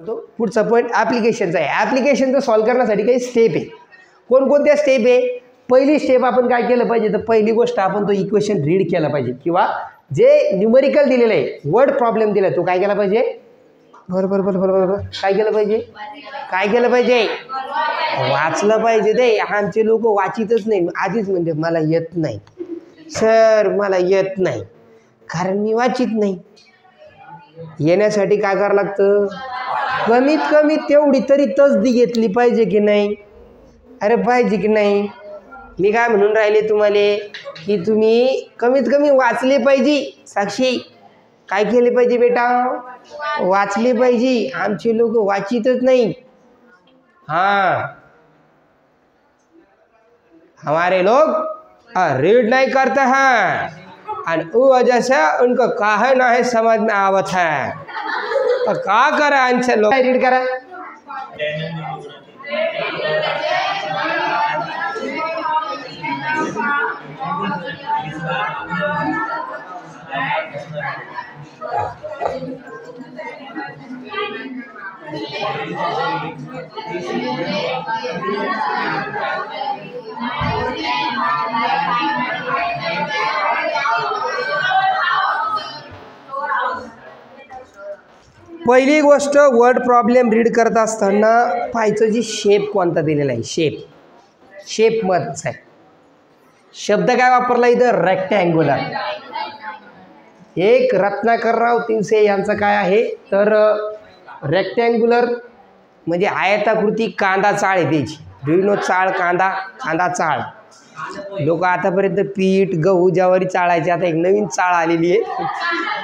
तो पुढचा पॉईंट ॲप्लिकेशनचा आहे. ॲप्लिकेशनचं सॉल्व करण्यासाठी काही स्टेप आहे. कोणकोणत्या स्टेप आहे? पहिली स्टेप आपण काय केलं पाहिजे, तर पहिली गोष्ट आपण तो इक्वेशन रीड केला पाहिजे किंवा जे न्यूमेरिकल दिलेलं आहे, वर्ड प्रॉब्लेम दिला तो काय केला पाहिजे, बरोबर काय केलं पाहिजे, वाचलं पाहिजे. ते आमचे लोक वाचितच नाही, आधीच म्हणजे मला येत नाही सर, मला येत नाही, कारण मी वाचित नाही. येण्यासाठी काय करावं लागतं, कमीत कमी तेवढी तरी तसदी घेतली पाहिजे की नाही, अरे पाहिजे की नाही. मी काय म्हणून राहिले तुम्हाला की तुम्ही कमीत कमी वाचले पाहिजे. साक्षी काय केले पाहिजे बेटा, वाचले पाहिजे. आमचे लोक वाचितच नाही. हाँ, हमारे लोग रीड नहीं करते हैं और वो वजह से उनको काहे ना है समझ में आवत है. तो का करा इनसे लोग रीड करा. पहिली गोष्ट वर्ड प्रॉब्लेम रीड करत असताना पाहायचं जी शेप कोणता दिलेला आहे, शेप महत्त्वाचा आहे. शब्द काय वापरला इथं, रेक्टँग्युलर. एक रत्नाकरराव तिवसे यांचं काय आहे तर रेक्टँग्युलर म्हणजे आयताकृती कांदा चाळ आहे त्याची. डू चाळ, कांदा चाळ. लोक आतापर्यंत पीठ गहू ज्वारी चाळायचे, आता एक नवीन चाळ आलेली आहे,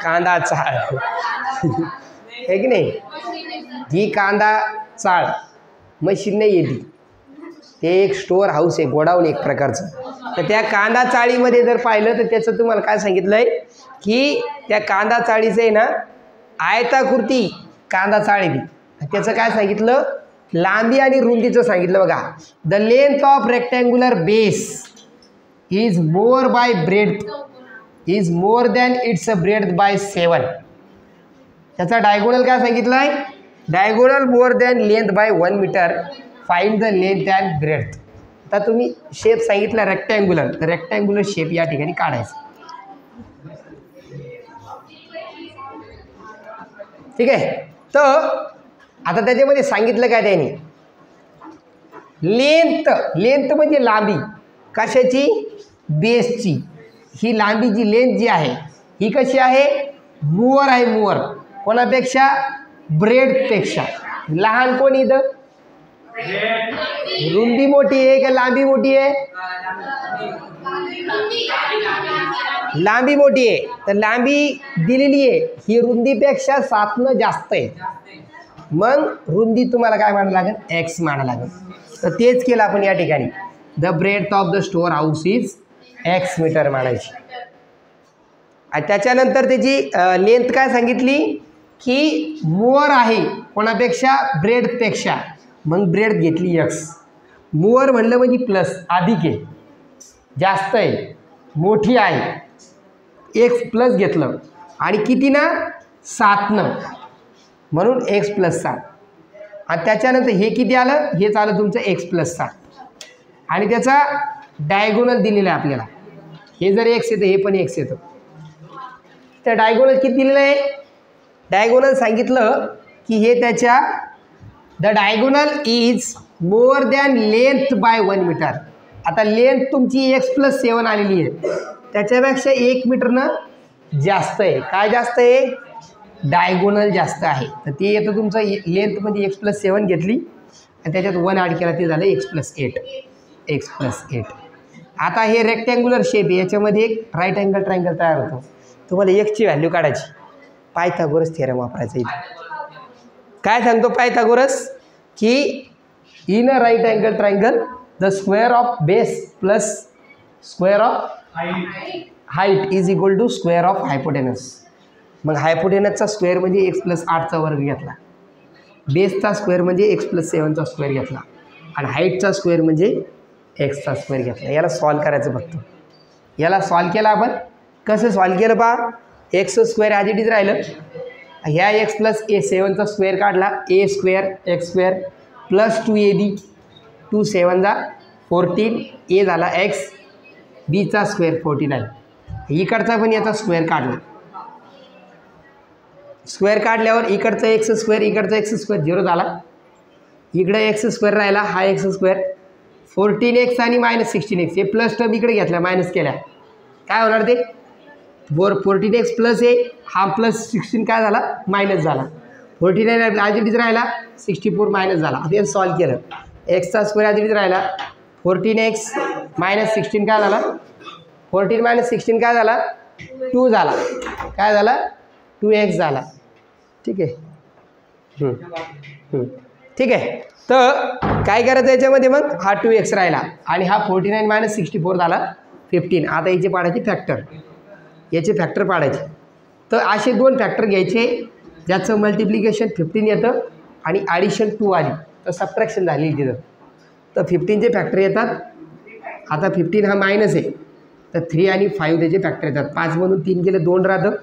कांदा चाळ आहे की नाही. ही कांदा चाळ मशीन नाही येते, ते एक स्टोअर हाऊस आहे, गोडाऊन एक प्रकारचं. तर त्या कांदा चाळीमध्ये जर पाहिलं तर त्याचं तुम्हाला काय सांगितलं आहे की त्या कांदा चाळीचं आहे ना, आयताकृती कांदा चाळी ती, त्याचं काय सांगितलं, लांबी आणि रुंदीचं सांगितलं बघा. The length of rectangular base is more by breadth is more than its breadth by 7. त्याचा डायगोनल काय सांगितलं आहे, diagonal more than length by 1 metre, find the length and breadth. आता तुम्ही शेप सांगितला रेक्टँग्युलर, तर रेक्टँग्युलर शेप या ठिकाणी काढायचा. ठीक आहे. तर आता त्याच्यामध्ये सांगितलं काय त्याने, लेंथ म्हणजे लांबी कशाची, बेसची. ही लांबी जी लेंथ जी आहे ही कशी आहे, मूवर आहे, मूवर. कोणापेक्षा, ब्रेडपेक्षा. लहान कोण इथं, रुंदी मोठी आहे का लांबी मोठी आहे, लांबी मोठी आहे. तर लांबी दिलेली आहे ही रुंदीपेक्षा 7 जास्त आहे, मग रुंदी तुम्हाला काय म्हणावं लागेल, एक्स म्हणावं लागेल. तर तेच केलं आपण या ठिकाणी. The breadth of the storehouse is X metre म्हणायची. आणि त्याच्यानंतर त्याची लेंथ काय सांगितली की मोअर आहे कोणापेक्षा, ब्रेडपेक्षा, मग ब्रेड घेतली एक्स. मोअर म्हणलं म्हणजे प्लस, अधिक आहे, जास्त आहे, मोठी आहे, एक्स प्लस घेतलं आणि किती ना 7, म्हणून एक्स प्लस 7. आणि त्याच्यानंतर हे किती आलं, हेच आलं तुमचं एक्स प्लस 7. आणि त्याचा डायगोनल दिलेला आहे आपल्याला, हे जर एक्स येतं हे पण एक्स येतं. त्या डायगोनल किती दिलेलं आहे, डायगोनल सांगितलं की हे त्याच्या the diagonal is more than length by 1 metre. आता लेंथ तुमची एक्स प्लस 7 आलेली आहे, त्याच्यापेक्षा 1 मीटरनं जास्त आहे. काय जास्त आहे, डायगोनल जास्त आहे. तर ते येतं तुमचं लेंथमध्ये एक्स प्लस 7 घेतली आणि त्याच्यात 1 ॲड केला, ते झालं एक्स प्लस 8. आता हे रेक्टँग्युलर शेप आहे, याच्यामध्ये एक राईट अँगल ट्रायंगल तयार होतो. तुम्हाला एक्सची व्हॅल्यू काढायची, पायथागोरस थेरम वापरायचा. इथे काय सांगतो पायथागोरस की in a right angle triangle the square of base plus square of height is equal to square of hypotenuse. मग हायपोटेनसचा स्क्वेअर म्हणजे एक्स प्लस 8चा वर्ग घेतला, बेसचा स्क्वेअर म्हणजे एक्स प्लस 7चा स्क्वेअर घेतला आणि हाईटचा स्क्वेअर म्हणजे एक्सचा स्क्वेअर घेतला. याला सॉल्व करायचं फक्त. याला सॉल्व केलं आपण. कसं सॉल्व केलं पहा, X square as it is राहिलं, ह्या एक्स प्लस ए 7चा स्क्वेअर काढला A square X square plus 2ab 2 7 जा 14 ए झाला एक्स बीचा स्क्वेअर 49 इकडचा पण याचा स्क्वेअर काढला स्क्वेअर काढल्यावर इकडचा एक्स स्क्वेअर इकडचा एक्स स्क्वेअर 0 झाला इकडे एक्स स्क्वेअर राहिला हा एक्स स्क्वेअर 14x आणि -16x हे प्लस टर्म इकडे घेतल्या मायनस केल्या काय होणार ते 14x प्लस ए हा प्लस 16 काय झाला मायनस झाला 49 ॲज राहिला 64 मायनस झाला आता सॉल्व केलं एक्सचा स्क्वेअर ॲज राहिला 14x -16 काय झाला 14 - 16 काय झाला 2 झाला काय झाला 2x झाला ठीक आहे ठीक आहे तर काय करायचं याच्यामध्ये मग हा 2x राहिला आणि हा 49 - 64 झाला 15 आता याचे पाडायचे फॅक्टर याचे फॅक्टर पाडायचे तर असे दोन फॅक्टर घ्यायचे ज्याचं मल्टिप्लिकेशन 15 येतं आणि ॲडिशन 2 आली तर सबट्रॅक्शन झाली तिथं तर 15चे फॅक्टर येतात आता 15 हा मायनस आहे तर 3 आणि 5 त्याचे फॅक्टर येतात 5 मधून 3 गेले 2 राहतं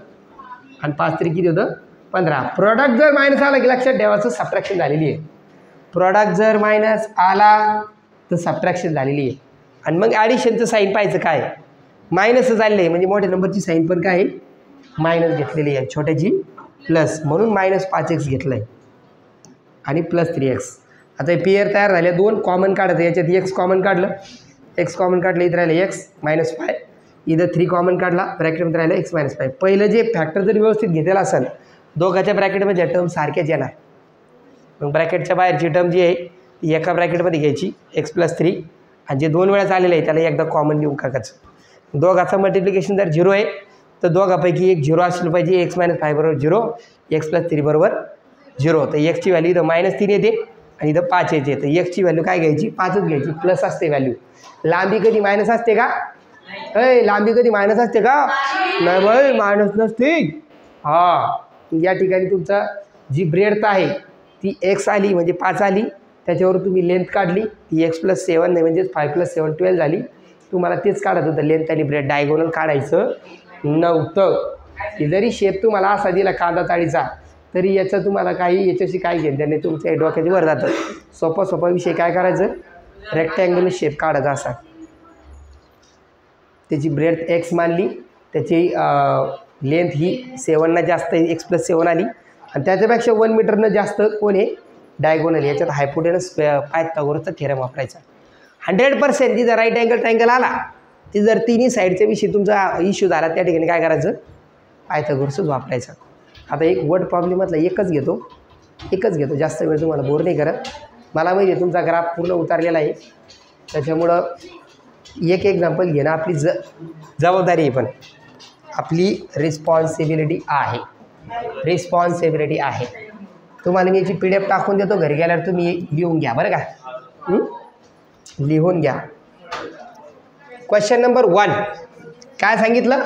आणि 5 3 किती होतं 15 प्रॉडक्ट जर मायनस आला की लक्षात ठेवायचं सबट्रॅक्शन झालेली आहे प्रॉडक्ट जर मायनस आला तर सबट्रॅक्शन झालेली आहे आणि मग ॲडिशनचं साईन पाहायचं काय मायनस झालेलं आहे म्हणजे मोठ्या नंबरची साईन पण काय आहे मायनस घेतलेली आहे छोट्याची प्लस म्हणून -5x घेतलं आहे आणि +3x आता हे पेअर तयार झाले दोन कॉमन काढायचं याच्यात x कॉमन काढलं x कॉमन काढलं इथं राहिलं x -5 इथं 3 कॉमन काढला ब्रॅकेटमध्ये राहिलं x -5 पहिलं जे फॅक्टर जर व्यवस्थित घेतलेला असेल दोघाच्या ब्रॅकेटमध्ये टर्म सारख्याच येणार मग ब्रॅकेटच्या बाहेरची टर्म जी आहे ती एका ब्रॅकेटमध्ये घ्यायची x + 3 आणि जे 2 वेळा आलेलं आहे त्याला एकदा कॉमन लिहून टाकायचं दोघाचं मल्टिप्लिकेशन जर 0 आहे तर दोघापैकी एक 0 असलं पाहिजे x - 5 बरोबर 0 x + 3 बरोबर 0 तर x ची व्हॅल्यू इथं -3 येते आणि इथं 5 येते तर x ची व्हॅल्यू काय घ्यायची 5च घ्यायची प्लस असते व्हॅल्यू लांबी कधी मायनस असते का लांबी कधी मायनस असते का नाही बाई मायनस नसते हां या ठिकाणी तुमचा जी ब्रेडथ आहे ती x आली म्हणजे 5 आली त्याच्यावर तुम्ही लेंथ काढली ती x + 7 नाही म्हणजे 5 + 7 12 झाली तुम्हाला तेच काढत होतं लेंथ आणि ब्रेड डायगोनल काढायचं नव्हतं की जरी शेप तुम्हाला असा दिला कांदा चाळीचा तरी याचं तुम्हाला काही याच्याशी काही घेणं नाही तुमच्या डोक्याच्या वर जातं सोपा विषय काय करायचं रेक्टँगल शेप काढायचा असा त्याची ब्रेडथ x मानली त्याची लेंथ ही 7 जास्त आहे x + 7 आली आणि त्याच्यापेक्षा 1 मीटरनं जास्त कोण आहे डायगोनल याच्यात हायपोटेनस पायथागोरसचा थेरम वापरायचा 100% तिथं राईट अँगल ट्रायंगल आला ती जर तिन्ही साईडच्या विषयी तुमचा इश्यू झाला त्या ठिकाणी काय करायचं पायथागोरसच वापरायचा आता एक वर्ड प्रॉब्लेमातला एकच घेतो जास्त वेळ तुम्हाला बोर नाही करत मला माहिती आहे तुमचा ग्राफ पूर्ण उतारलेला आहे त्याच्यामुळं एक एक्झाम्पल घेणं आपली जबाबदारी आहे पण आपली रिस्पॉन्सिबिलिटी आहे तुम्हाला मी याची PDF टाकून देतो घरी गेल्यावर तुम्ही लिहून घ्या बरं का लिहून घ्या क्वेश्चन नंबर 1 काय सांगितलं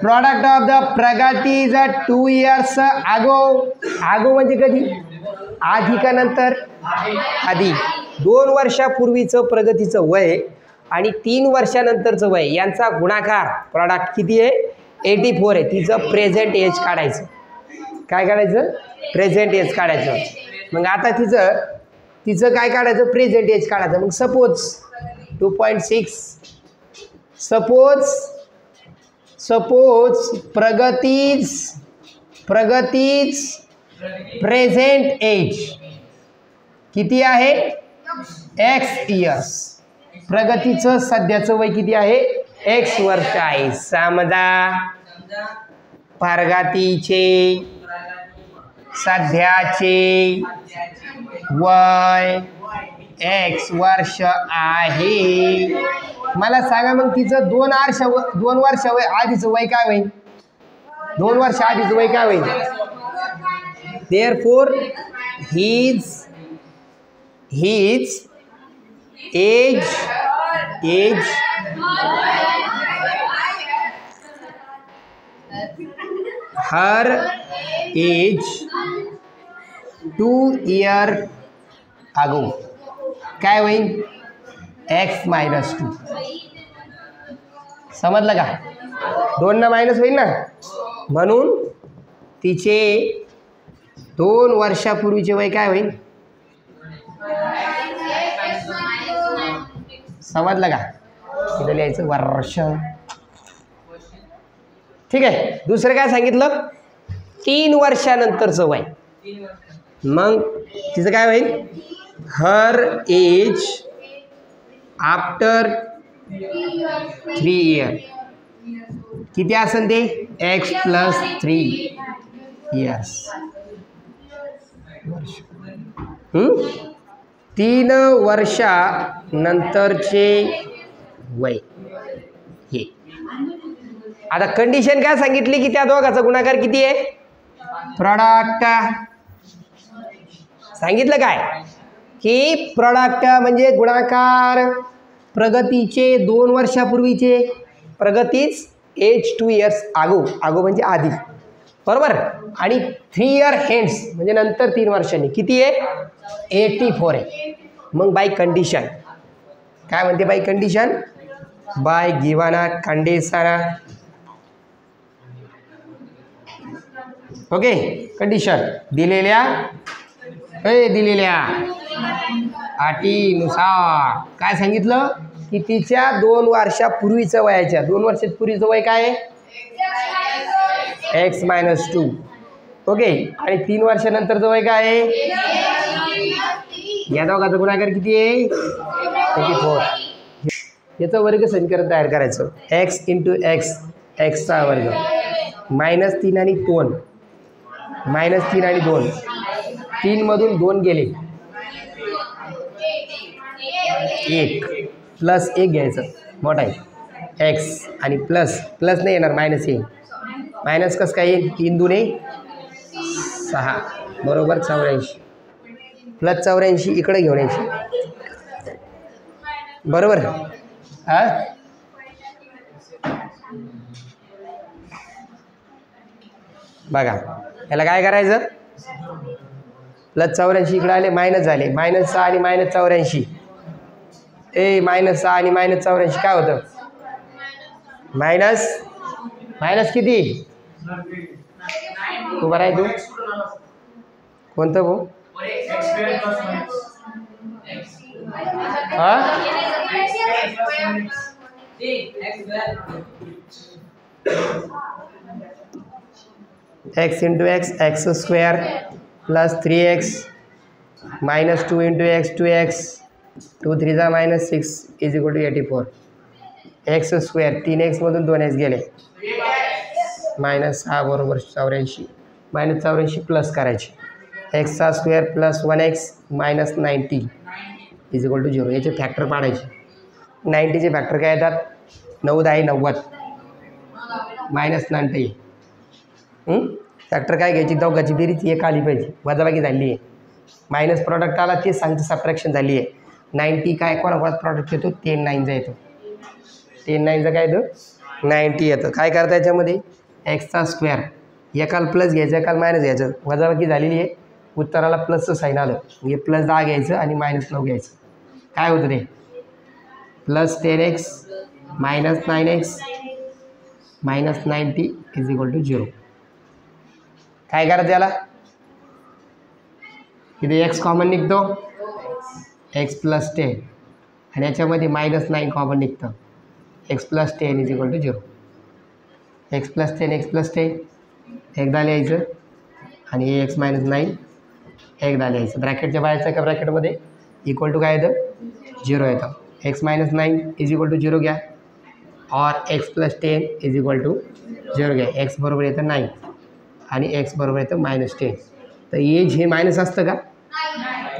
प्रॉडक्ट ऑफ द प्रगती इज 2 years आगो म्हणजे कधी आधी का नंतर आधी 2 वर्षापूर्वीचं प्रगतीचं वय आणि 3 वर्षानंतरचं वय यांचा गुणाकार प्रॉडक्ट किती आहे 84 आहे तिचं प्रेझेंट एज काढायचं काय काढायचं प्रेझेंट एज काढायचं मग आता तिचं काय काढायचं प्रेझेंट एज काढायचं मग सपोज 2.6 सपोज प्रगतीज प्रेझेंट एज किती आहे x इयर्स प्रगतीचं सध्याचं वय किती आहे x वर्ष आहे समजा प्रगतीचे सध्याचे वय x वर्ष आहे मला सांगा मग तिचं 2 वर्ष वय आधीचं वय काय होईल 2 वर्ष आधीचं वय काय होईल देअरफॉर हीज एज हर एज 2 years ago काय होईल x - 2 समजलं का 2 ना मायनस होईल ना म्हणून तिचे 2 वर्षापूर्वीचे वय काय होईल? समजलं का? इथं लिहायचं वर्ष. ठीक आहे. दुसरं काय सांगितलं? 3 वर्षानंतरचं वय. मग तिचं काय होईल? हर एज आफ्टर 3 इयर. किती असेल ते? x + 3 years. 3 वर्षानंतरचे वय हे. आता कंडिशन काय सांगितली की त्या दोघांचा गुणाकार किती आहे? प्रॉडक्ट. सांगितलं काय की प्रॉडक्ट म्हणजे गुणाकार प्रगतीचे 2 वर्षापूर्वीचे. प्रगतीच एज 2 इयर्स आगो. आगो म्हणजे आधी, बरोबर. आणि 3 इयर हेंड्स म्हणजे नंतर 3 वर्षांनी. किती आहे? 84 आहे. मग बाय कंडिशन काय म्हणते? By condition, by given condition. Okay. Condition दिलेल्या अटीनुसार काय सांगितलं की तिच्या 2 वर्षापूर्वीचं वयाच्या 2 वर्षापूर्वीचं वय काय आहे? x - 2. ओके. आणि 3 वर्षानंतरचं वय काय आहे? या दोघांचा गुणाकार किती आहे? 84. याचं वर्ग समीकरण तयार करायचं. x × x, x वर्ग -3 आणि 2, -3 आणि 2, 3 मधून 2 गेले, 1 + 1 घ्यायचं मोठा आहे x आणि प्लस नाही येणार, मायनस येईल. मायनस कसं काय येईल? 3 × 2 = 6 बरोबर 84. + 84 इकडे घेऊन यायची, बरोबर. हा बघा याला काय करायचं? +84 इकडे आले, मायनस झाले. -6 आणि -84 -6 आणि -84 काय होतं? मायनस किती? तू बरं आहे? तू कोणतं भाऊ? हा x × x, x² + 3x -2 × x, 2x 2 3 -6 = 84. x² 3x मधून 2x गेले, -6 बरोबर 84. -84 प्लस करायचे. x² + 1x -90 = 0. याचे फॅक्टर पाडायचे. 90चे फॅक्टर काय येतात? 9 × 10 = 90 -90. फॅक्टर काय घ्यायची? दोघांची बेरीज एक आली पाहिजे. वजाबाकी झाली आहे. मायनस प्रॉडक्ट आला ते सांगते सबट्रॅक्शन झाली आहे. 90 काय कोणाकोणात प्रॉडक्ट येतो? 10 9चा येतो. 10 9चा काय येतं? 90 येतं. काय करता याच्यामध्ये? x². एकाल प्लस घ्यायचं, एकाल मायनस घ्यायचं. वजाबाकी झालेली आहे. उत्तराला प्लसचं साईन आलं म्हणजे +10 घ्यायचं आणि -9 घ्यायचं. काय होतं ते? +10x -9x -90 = 0. काय करायचं याला? इथे x कॉमन निघतो, x + 10 आणि याच्यामध्ये -9 कॉमन निघतं. x + 10 = 0. x + 10 x + 10 एकदा लिहायचं आणि x - 9 एकदा लिहायचं. ब्रॅकेटच्या बाहेरचं का ब्रॅकेटमध्ये इक्वल टू काय येतं? 0 येतं. x - 9 = 0 घ्या और x + 10 = 0 घ्या. x बरोबर येतं 9 आणि x बरोबर येतं -10. तर एज हे मायनस असतं का?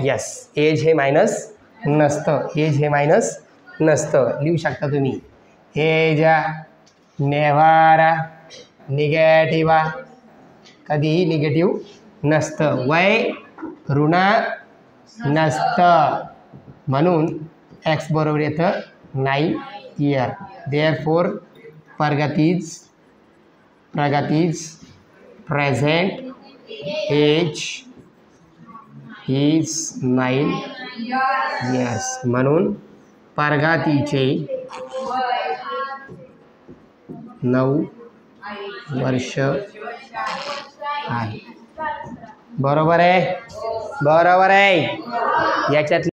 यस. एज हे मायनस नसतं. एज हे मायनस नसतं. लिहू शकता तुम्ही. एज नेव्हर निगेटिव्ह, कधीही निगेटिव्ह नसतं. वय ऋण नसतं. म्हणून x बरोबर येतं 9 year. Therefore Pragati's present age is 9 years. म्हणून प्रगतीचे 9 वर्ष आहे. बरोबर आहे, बरोबर आहे. याच्यात